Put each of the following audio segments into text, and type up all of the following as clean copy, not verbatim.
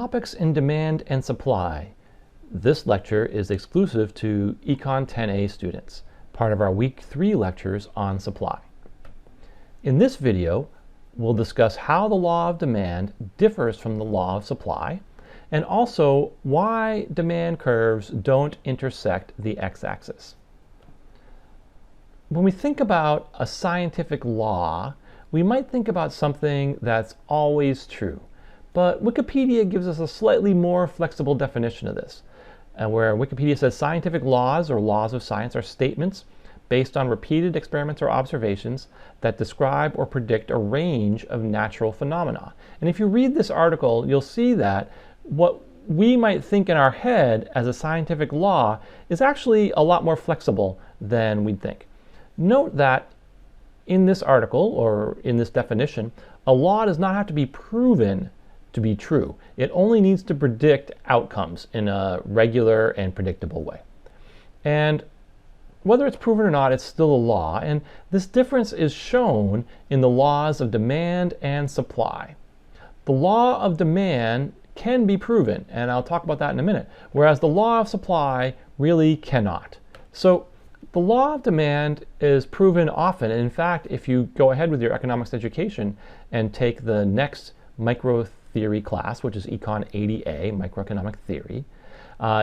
Topics in demand and supply. This lecture is exclusive to Econ 10A students, part of our Week 3 lectures on supply. In this video, we'll discuss how the law of demand differs from the law of supply, and also why demand curves don't intersect the x-axis. When we think about a scientific law, we might think about something that's always true. But Wikipedia gives us a slightly more flexible definition of this, where Wikipedia says scientific laws or laws of science are statements based on repeated experiments or observations that describe or predict a range of natural phenomena. And if you read this article, you'll see that what we might think in our head as a scientific law is actually a lot more flexible than we'd think. Note that in this article, or in this definition, a law does not have to be proven to be true. It only needs to predict outcomes in a regular and predictable way. And whether it's proven or not, it's still a law, and this difference is shown in the laws of demand and supply. The law of demand can be proven, and I'll talk about that in a minute, whereas the law of supply really cannot. So the law of demand is proven often, and in fact, if you go ahead with your economics education and take the next micro theory class, which is Econ 80A, microeconomic theory,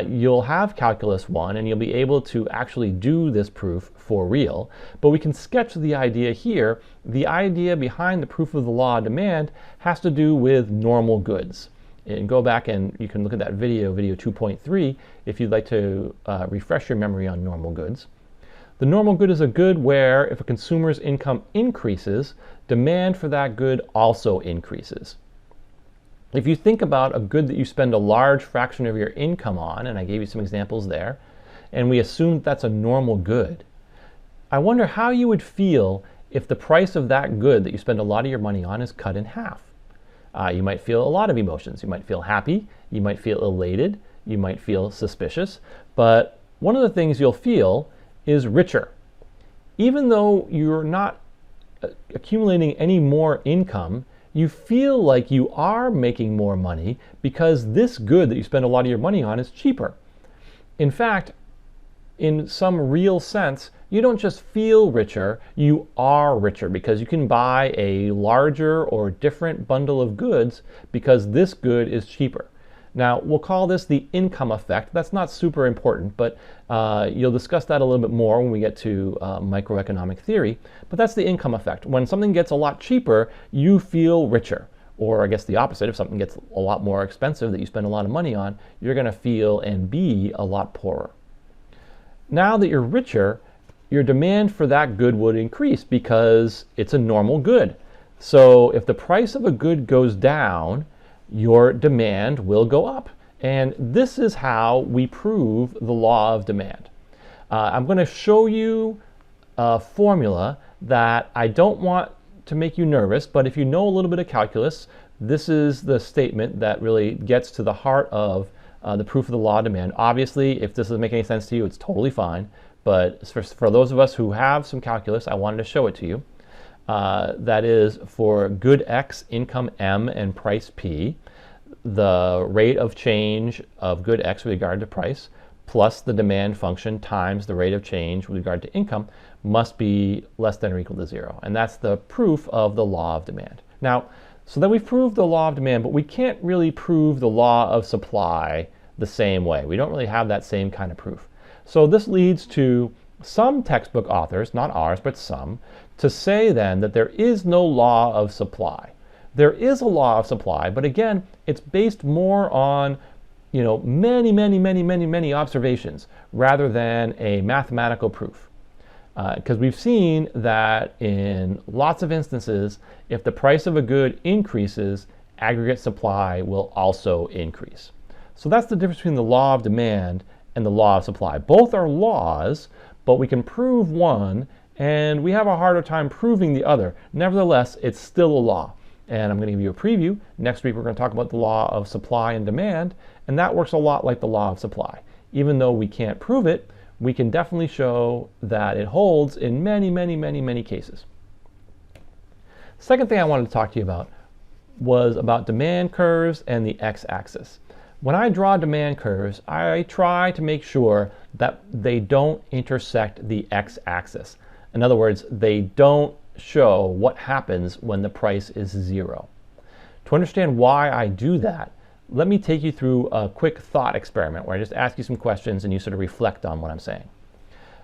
you'll have Calculus 1 and you'll be able to actually do this proof for real. But we can sketch the idea here. The idea behind the proof of the law of demand has to do with normal goods. And go back and you can look at that video 2.3, if you'd like to refresh your memory on normal goods. The normal good is a good where if a consumer's income increases, demand for that good also increases. If you think about a good that you spend a large fraction of your income on, and I gave you some examples there, and we assume that's a normal good, I wonder how you would feel if the price of that good that you spend a lot of your money on is cut in half. You might feel a lot of emotions. You might feel happy, you might feel elated, you might feel suspicious, but one of the things you'll feel is richer. Even though you're not accumulating any more income, you feel like you are making more money because this good that you spend a lot of your money on is cheaper. In fact, in some real sense, you don't just feel richer, you are richer because you can buy a larger or different bundle of goods because this good is cheaper. Now, we'll call this the income effect. That's not super important, but you'll discuss that a little bit more when we get to microeconomic theory. But that's the income effect. When something gets a lot cheaper, you feel richer. Or I guess the opposite, if something gets a lot more expensive that you spend a lot of money on, you're going to feel and be a lot poorer. Now that you're richer, your demand for that good would increase because it's a normal good. So if the price of a good goes down, your demand will go up. And this is how we prove the law of demand. I'm going to show you a formula that I don't want to make you nervous, but if you know a little bit of calculus, this is the statement that really gets to the heart of the proof of the law of demand. Obviously, if this doesn't make any sense to you, it's totally fine. But for those of us who have some calculus, I wanted to show it to you. That is for good X, income M, and price P, the rate of change of good X with regard to price plus the demand function times the rate of change with regard to income must be less than or equal to 0. And that's the proof of the law of demand. Now, so then we've proved the law of demand, but we can't really prove the law of supply the same way. We don't really have that same kind of proof. So this leads to some textbook authors, not ours, but some, to say then that there is no law of supply. There is a law of supply, but again, it's based more on, many observations rather than a mathematical proof. Because we've seen that in lots of instances, if the price of a good increases, aggregate supply will also increase. So that's the difference between the law of demand and the law of supply. Both are laws, but we can prove one, and we have a harder time proving the other. Nevertheless, it's still a law. And I'm going to give you a preview. Next week, we're going to talk about the law of supply and demand, and that works a lot like the law of supply. Even though we can't prove it, we can definitely show that it holds in many cases. Second thing I wanted to talk to you about was about demand curves and the x-axis. When I draw demand curves, I try to make sure that they don't intersect the x-axis. In other words, they don't show what happens when the price is 0. To understand why I do that, let me take you through a quick thought experiment where I just ask you some questions and you sort of reflect on what I'm saying.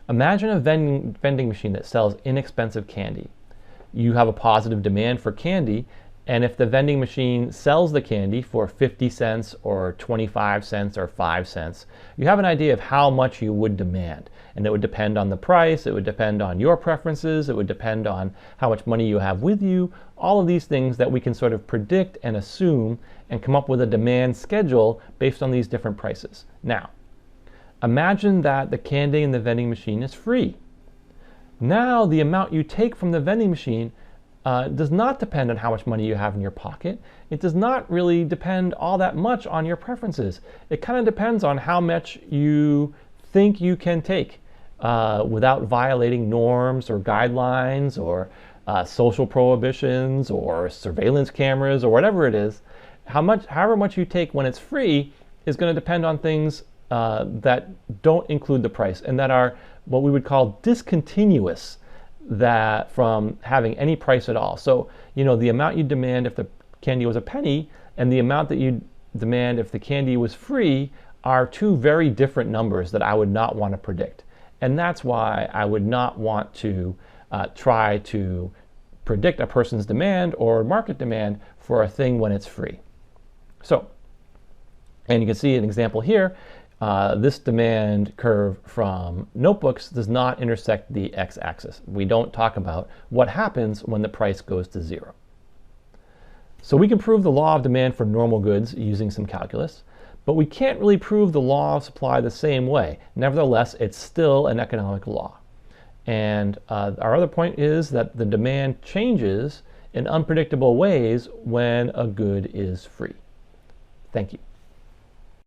Imagine a vending machine that sells inexpensive candy. You have a positive demand for candy, and if the vending machine sells the candy for 50 cents or 25 cents or 5 cents, you have an idea of how much you would demand. And it would depend on the price, it would depend on your preferences, it would depend on how much money you have with you, all of these things that we can sort of predict and assume and come up with a demand schedule based on these different prices. Now, imagine that the candy in the vending machine is free. Now the amount you take from the vending machine does not depend on how much money you have in your pocket. It does not really depend all that much on your preferences. It kind of depends on how much you think you can take without violating norms or guidelines or social prohibitions or surveillance cameras or whatever it is. However much you take when it's free is going to depend on things that don't include the price and that are what we would call discontinuous that from having any price at all. So, the amount you demand if the candy was a penny and the amount that you demand if the candy was free are two very different numbers that I would not want to predict. And that's why I would not want to try to predict a person's demand or market demand for a thing when it's free. So, and you can see an example here. This demand curve from notebooks does not intersect the x-axis. We don't talk about what happens when the price goes to 0. So we can prove the law of demand for normal goods using some calculus, but we can't really prove the law of supply the same way. Nevertheless, it's still an economic law. And our other point is that the demand changes in unpredictable ways when a good is free. Thank you.